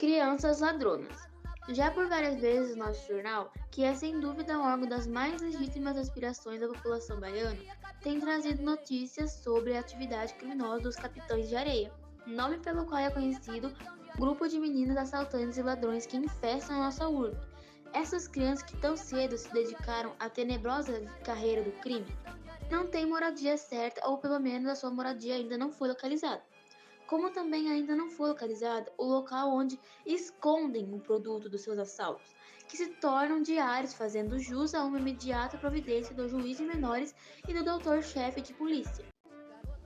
Crianças ladronas. Já por várias vezes nosso jornal, que é sem dúvida um órgão das mais legítimas aspirações da população baiana, tem trazido notícias sobre a atividade criminosa dos capitães de areia, nome pelo qual é conhecido o grupo de meninos assaltantes e ladrões que infestam a nossa urbe. Essas crianças que tão cedo se dedicaram à tenebrosa carreira do crime não têm moradia certa ou pelo menos a sua moradia ainda não foi localizada. Como também ainda não foi localizado o local onde escondem o produto dos seus assaltos, que se tornam diários, fazendo jus a uma imediata providência do juiz de menores e do doutor-chefe de polícia.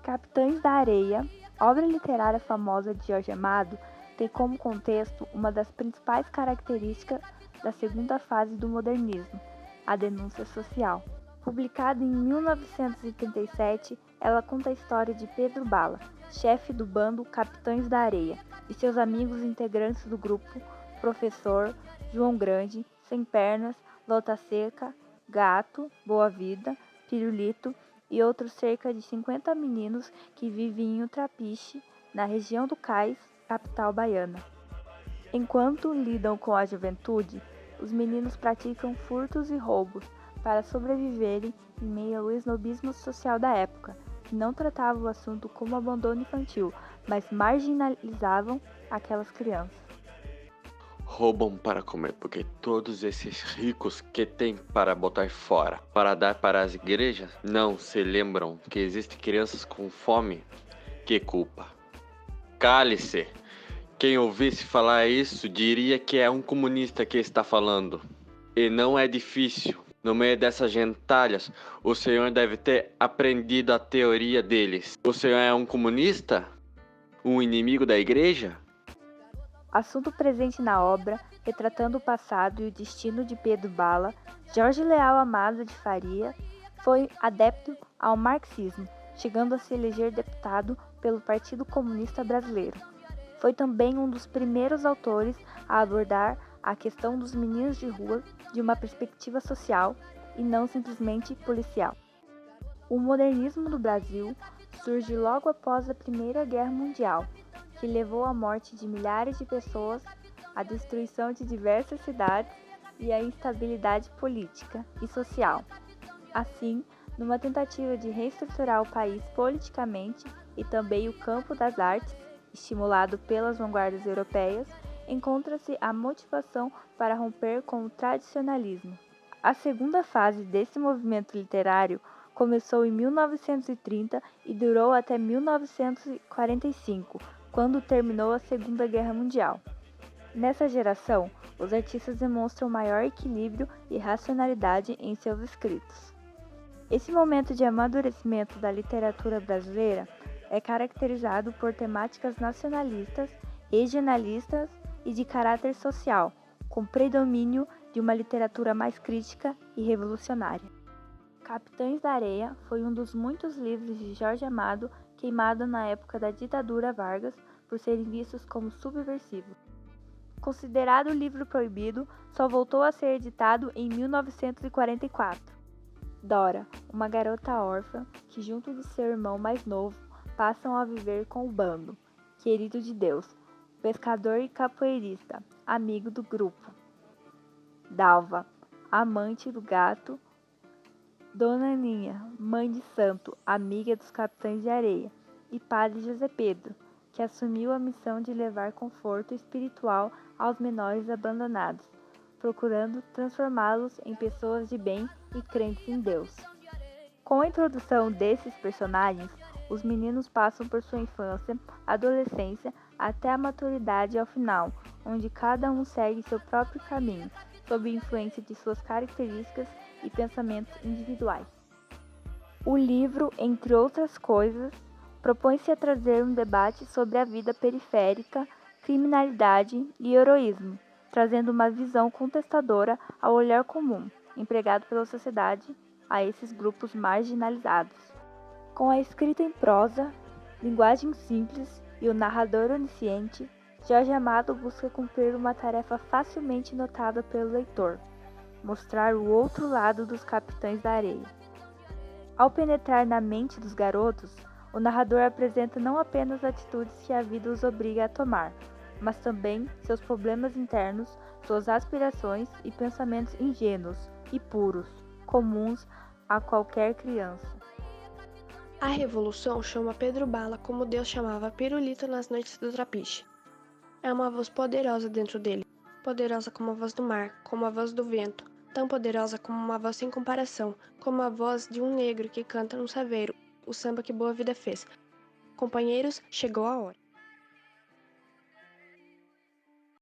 Capitães da Areia, obra literária famosa de Jorge Amado, tem como contexto uma das principais características da segunda fase do modernismo, a denúncia social. Publicada em 1937, ela conta a história de Pedro Bala, chefe do bando Capitães da Areia, e seus amigos integrantes do grupo Professor, João Grande, Sem Pernas, Lota Seca, Gato, Boa Vida, Pirulito e outros cerca de 50 meninos que vivem em Ultrapiche, na região do Cais, capital baiana. Enquanto lidam com a juventude, os meninos praticam furtos e roubos para sobreviverem em meio ao esnobismo social da época, que não tratava o assunto como abandono infantil, mas marginalizavam aquelas crianças. Roubam para comer, porque todos esses ricos que têm para botar fora, para dar para as igrejas, não se lembram que existem crianças com fome? Que culpa! Cale-se! Quem ouvisse falar isso diria que é um comunista que está falando. E não é difícil. No meio dessas gentalhas, o senhor deve ter aprendido a teoria deles. O senhor é um comunista? Um inimigo da igreja? Assunto presente na obra, retratando o passado e o destino de Pedro Bala, Jorge Leal Amado de Faria foi adepto ao marxismo, chegando a se eleger deputado pelo Partido Comunista Brasileiro. Foi também um dos primeiros autores a abordar a questão dos meninos de rua de uma perspectiva social e não simplesmente policial. O modernismo no Brasil surge logo após a Primeira Guerra Mundial, que levou à morte de milhares de pessoas, à destruição de diversas cidades e à instabilidade política e social. Assim, numa tentativa de reestruturar o país politicamente e também o campo das artes, estimulado pelas vanguardas europeias, encontra-se a motivação para romper com o tradicionalismo. A segunda fase desse movimento literário começou em 1930 e durou até 1945, quando terminou a Segunda Guerra Mundial. Nessa geração, os artistas demonstram maior equilíbrio e racionalidade em seus escritos. Esse momento de amadurecimento da literatura brasileira é caracterizado por temáticas nacionalistas, regionalistas e de caráter social, com predomínio de uma literatura mais crítica e revolucionária. Capitães da Areia foi um dos muitos livros de Jorge Amado queimado na época da ditadura Vargas por serem vistos como subversivos. Considerado livro proibido, só voltou a ser editado em 1944. Dora, uma garota órfã que, junto de seu irmão mais novo, passam a viver com o bando, querido de Deus, pescador e capoeirista, amigo do grupo. Dalva, amante do gato. Dona Aninha, mãe de santo, amiga dos capitães de areia. E padre José Pedro, que assumiu a missão de levar conforto espiritual aos menores abandonados, procurando transformá-los em pessoas de bem e crentes em Deus. Com a introdução desses personagens, os meninos passam por sua infância, adolescência, até a maturidade ao final, onde cada um segue seu próprio caminho, sob influência de suas características e pensamentos individuais. O livro, entre outras coisas, propõe-se a trazer um debate sobre a vida periférica, criminalidade e heroísmo, trazendo uma visão contestadora ao olhar comum, empregado pela sociedade a esses grupos marginalizados. Com a escrita em prosa, linguagem simples e o narrador onisciente, Jorge Amado busca cumprir uma tarefa facilmente notada pelo leitor: mostrar o outro lado dos capitães da areia. Ao penetrar na mente dos garotos, o narrador apresenta não apenas atitudes que a vida os obriga a tomar, mas também seus problemas internos, suas aspirações e pensamentos ingênuos e puros, comuns a qualquer criança. A Revolução chama Pedro Bala como Deus chamava Pirulito nas noites do Trapiche. É uma voz poderosa dentro dele, poderosa como a voz do mar, como a voz do vento, tão poderosa como uma voz sem comparação, como a voz de um negro que canta num saveiro, o samba que Boa Vida fez. Companheiros, chegou a hora.